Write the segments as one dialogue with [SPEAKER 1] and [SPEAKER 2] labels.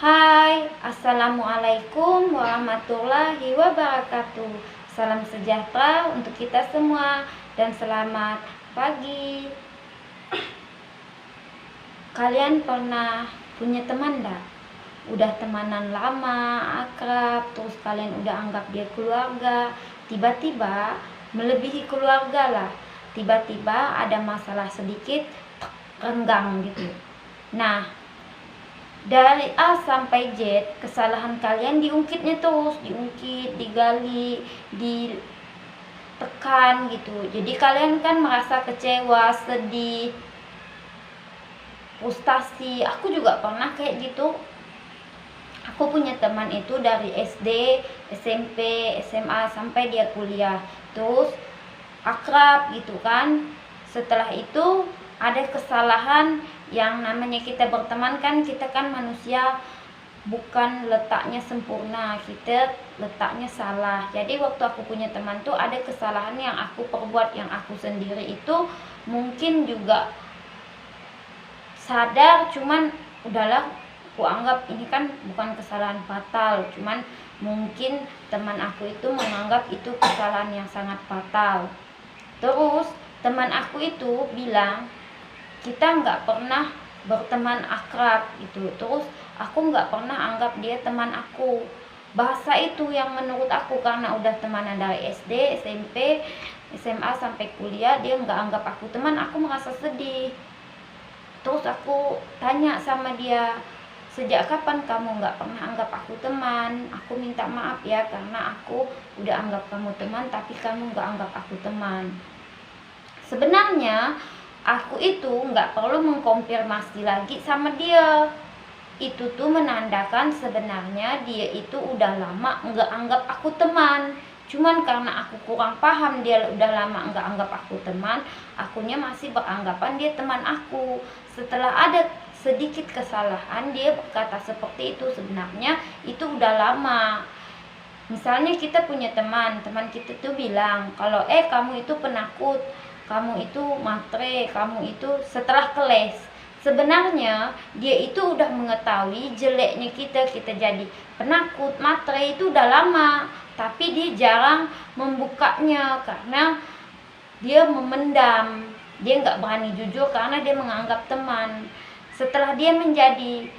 [SPEAKER 1] Hai, Assalamualaikum warahmatullahi wabarakatuh. Salam sejahtera untuk kita semua dan selamat pagi. Kalian pernah punya teman dah? Udah temanan lama, akrab, terus kalian udah anggap dia keluarga. Tiba-tiba melebihi keluarga lah. Tiba-tiba ada masalah sedikit, renggang gitu. Nah, dari A sampai Z, kesalahan kalian diungkitnya terus, diungkit, digali, ditekan gitu. Jadi kalian kan merasa kecewa, sedih, frustasi. Aku juga pernah kayak gitu. Aku punya teman itu dari SD, SMP, SMA sampai dia kuliah. Terus akrab gitu kan. Setelah itu ada kesalahan. Yang namanya kita berteman kan, kita kan manusia bukan letaknya sempurna, kita letaknya salah. Jadi waktu aku punya teman tuh ada kesalahan yang aku perbuat, yang aku sendiri itu mungkin juga sadar, cuman udahlah, aku anggap ini kan bukan kesalahan fatal, cuman mungkin teman aku itu menganggap itu kesalahan yang sangat fatal. Terus teman aku itu bilang, kita nggak pernah berteman akrab gitu. Terus aku nggak pernah anggap dia teman aku. Bahasa itu yang menurut aku, karena udah temanan dari SD, SMP, SMA sampai kuliah, dia nggak anggap aku teman, aku merasa sedih. Terus aku tanya sama dia, sejak kapan kamu nggak pernah anggap aku teman? Aku minta maaf ya, karena aku udah anggap kamu teman tapi kamu nggak anggap aku teman. Sebenarnya aku itu nggak perlu mengkonfirmasi lagi sama dia. Itu tuh menandakan sebenarnya dia itu udah lama nggak anggap aku teman. Cuman karena aku kurang paham dia udah lama nggak anggap aku teman, akunya masih beranggapan dia teman aku. Setelah ada sedikit kesalahan, dia berkata seperti itu. Sebenarnya itu udah lama. Misalnya kita punya teman kita tuh bilang kalau kamu itu penakut, kamu itu matre, kamu itu setelah keles. Sebenarnya dia itu udah mengetahui jeleknya kita jadi penakut, matre itu udah lama, tapi dia jarang membukanya karena dia memendam, dia nggak berani jujur karena dia menganggap teman. Setelah dia menjadi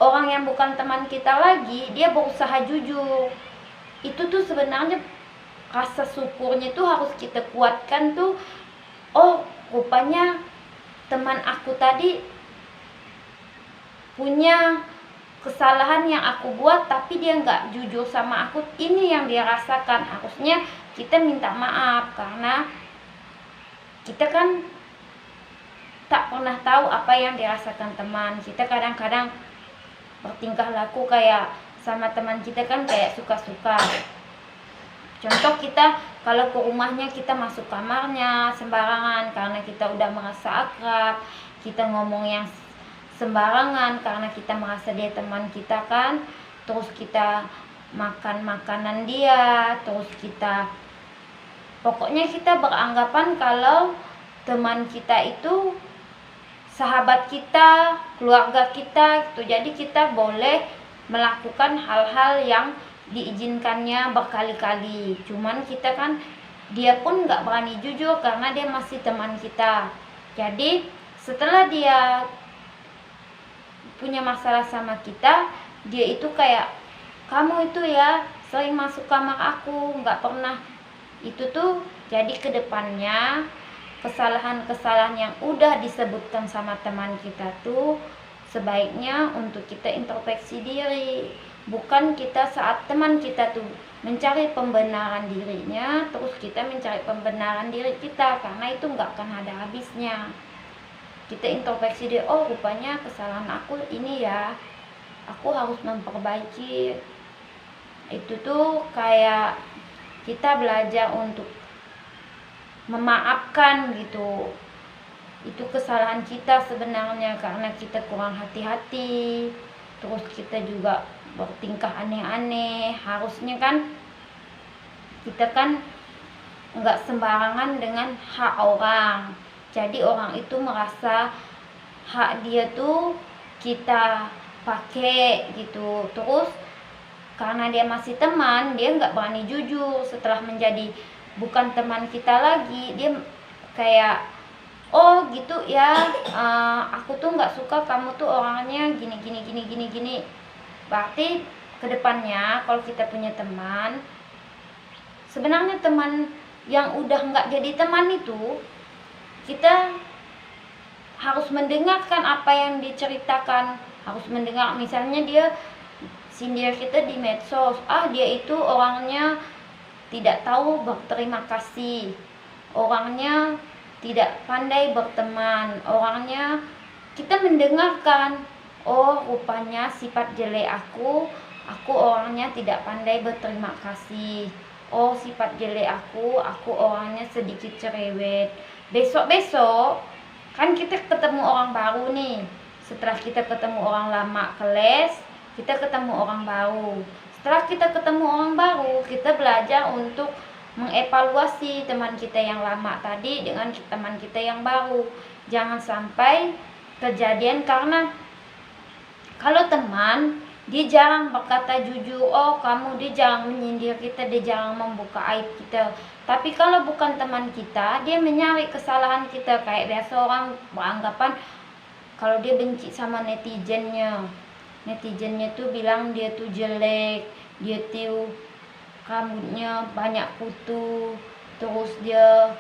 [SPEAKER 1] orang yang bukan teman kita lagi, dia berusaha jujur. Itu tuh sebenarnya rasa syukurnya tuh harus kita kuatkan tuh. Oh, rupanya teman aku tadi punya kesalahan yang aku buat, tapi dia nggak jujur sama aku. Ini yang dia rasakan. Harusnya kita minta maaf, karena kita kan tak pernah tahu apa yang dirasakan teman kita. Kadang-kadang bertingkah laku kayak sama teman kita kan kayak suka-suka. Contoh, kita kalau ke rumahnya kita masuk kamarnya sembarangan karena kita udah merasa akrab, kita ngomong yang sembarangan karena kita merasa dia teman kita kan. Terus kita makan makanan dia, terus pokoknya kita beranggapan kalau teman kita itu sahabat kita, keluarga kita gitu. Jadi kita boleh melakukan hal-hal yang diizinkannya berkali-kali. Cuman kita kan, dia pun nggak berani jujur karena dia masih teman kita. Jadi setelah dia punya masalah sama kita, dia itu kayak, kamu itu ya sering masuk kamar aku, nggak pernah. Itu tuh jadi kedepannya kesalahan-kesalahan yang udah disebutkan sama teman kita tuh sebaiknya untuk kita introspeksi diri. Bukan kita saat teman kita tuh mencari pembenaran dirinya, terus kita mencari pembenaran diri kita, karena itu nggak akan ada habisnya. Kita introspeksi diri, oh rupanya kesalahan aku ini ya, aku harus memperbaiki. Itu tuh kayak kita belajar untuk memaafkan gitu. Itu kesalahan kita sebenarnya karena kita kurang hati-hati, terus kita juga bertingkah aneh-aneh. Harusnya kan kita kan nggak sembarangan dengan hak orang. Jadi orang itu merasa hak dia tuh kita pakai gitu. Terus karena dia masih teman, dia nggak berani jujur. Setelah menjadi bukan teman kita lagi, dia kayak, oh gitu ya, aku tuh nggak suka kamu tuh orangnya gini gini gini gini gini. Berarti kedepannya kalau kita punya teman, sebenarnya teman yang udah nggak jadi teman itu, kita harus mendengarkan apa yang diceritakan, harus mendengar. Misalnya dia sindir kita di medsos, dia itu orangnya tidak tahu berterima kasih, orangnya tidak pandai berteman, orangnya, kita mendengarkan, oh rupanya sifat jelek aku orangnya tidak pandai berterima kasih, oh sifat jelek aku orangnya sedikit cerewet. Besok-besok kan kita ketemu orang baru nih, setelah kita ketemu orang lama keles, kita ketemu orang baru. Setelah kita ketemu orang baru, kita belajar untuk mengevaluasi teman kita yang lama tadi dengan teman kita yang baru. Jangan sampai kejadian, karena kalau teman, dia jarang berkata jujur, dia jarang menyindir kita, dia jarang membuka aib kita. Tapi kalau bukan teman kita, dia mencari kesalahan kita. Kayak biasa orang beranggapan kalau dia benci sama netizennya tuh bilang dia tuh jelek, dia tuh rambutnya banyak kutu, terus dia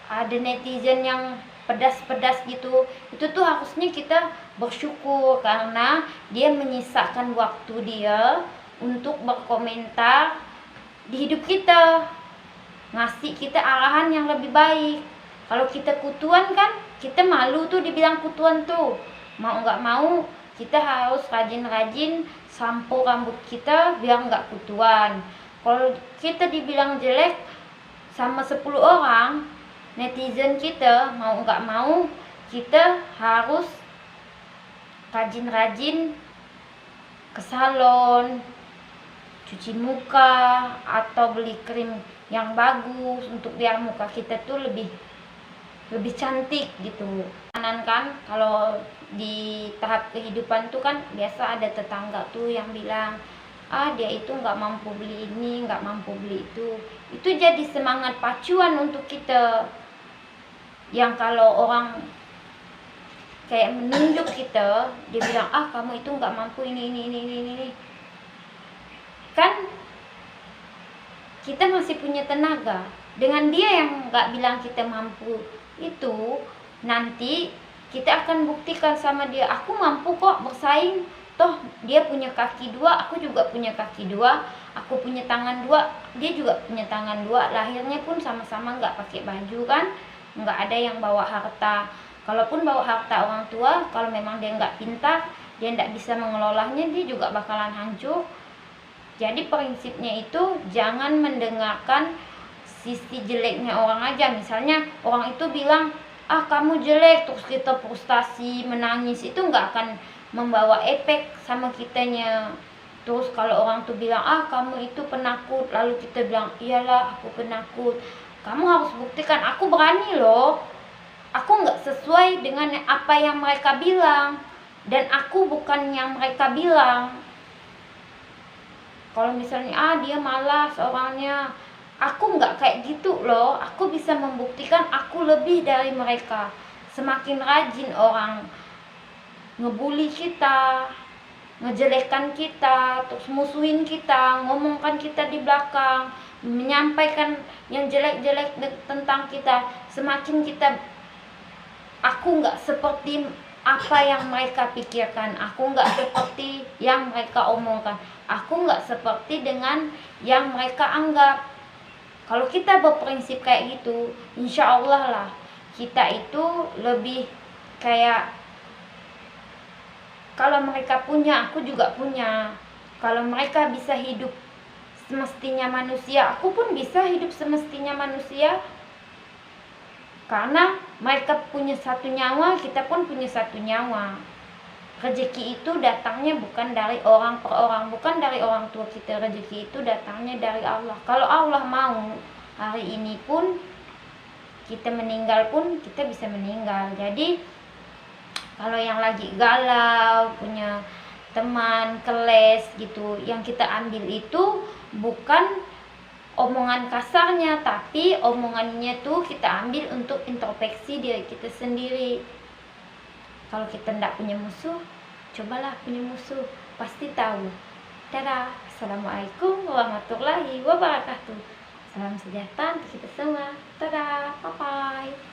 [SPEAKER 1] ada netizen yang pedas-pedas gitu. Itu tuh harusnya kita bersyukur karena dia menyisakan waktu dia untuk berkomentar di hidup kita, ngasih kita arahan yang lebih baik. Kalau kita kutuan kan, kita malu tuh dibilang kutuan tuh. Mau nggak mau kita harus rajin-rajin sampo rambut kita biar nggak kutuan. Kalau kita dibilang jelek sama 10 orang netizen kita, mau nggak mau kita harus rajin-rajin ke salon, cuci muka, atau beli krim yang bagus untuk biar muka kita tuh lebih cantik gitu. Kan kalau di tahap kehidupan tuh kan biasa ada tetangga tuh yang bilang, dia itu nggak mampu beli ini, nggak mampu beli itu. Itu jadi semangat pacuan untuk kita. Yang kalau orang kayak menunjuk kita, dia bilang, kamu itu nggak mampu ini. Kan kita masih punya tenaga. Dengan dia yang nggak bilang kita mampu itu, nanti kita akan buktikan sama dia, aku mampu kok bersaing. Toh dia punya kaki dua, aku juga punya kaki dua, aku punya tangan dua, dia juga punya tangan dua, lahirnya pun sama-sama nggak pakai baju kan, nggak ada yang bawa harta. Kalaupun bawa harta orang tua, kalau memang dia nggak pintar, dia nggak bisa mengelolanya, dia juga bakalan hancur. Jadi prinsipnya itu jangan mendengarkan sisi jeleknya orang aja. Misalnya orang itu bilang, kamu jelek, terus kita frustasi, menangis, itu nggak akan membawa efek sama kitanya. Terus kalau orang tuh bilang, kamu itu penakut, lalu kita bilang, iyalah aku penakut. Kamu harus buktikan, aku berani loh, aku nggak sesuai dengan apa yang mereka bilang, dan aku bukan yang mereka bilang. Kalau misalnya dia malas orangnya, aku nggak kayak gitu loh, aku bisa membuktikan aku lebih dari mereka. Semakin rajin orang ngebully kita, ngejelekan kita, terus musuhin kita, ngomongkan kita di belakang, menyampaikan yang jelek-jelek tentang kita, semakin kita, aku nggak seperti apa yang mereka pikirkan, aku nggak seperti yang mereka omongkan, aku nggak seperti dengan yang mereka anggap. Kalau kita berprinsip kayak gitu, insya Allah lah kita itu lebih kayak, kalau mereka punya, aku juga punya. Kalau mereka bisa hidup semestinya manusia, aku pun bisa hidup semestinya manusia. Karena mereka punya satu nyawa, kita pun punya satu nyawa. Rezeki itu datangnya bukan dari orang per orang, bukan dari orang tua kita. Rezeki itu datangnya dari Allah. Kalau Allah mau, hari ini pun kita meninggal pun kita bisa meninggal. Jadi kalau yang lagi galau, punya teman, ke les gitu. Yang kita ambil itu bukan omongan kasarnya, tapi omongannya tuh kita ambil untuk introspeksi diri kita sendiri. Kalau kita tidak punya musuh, cobalah punya musuh, pasti tahu. Dadah, assalamualaikum warahmatullahi wabarakatuh. Salam sejahtera untuk kita semua. Dadah, bye bye.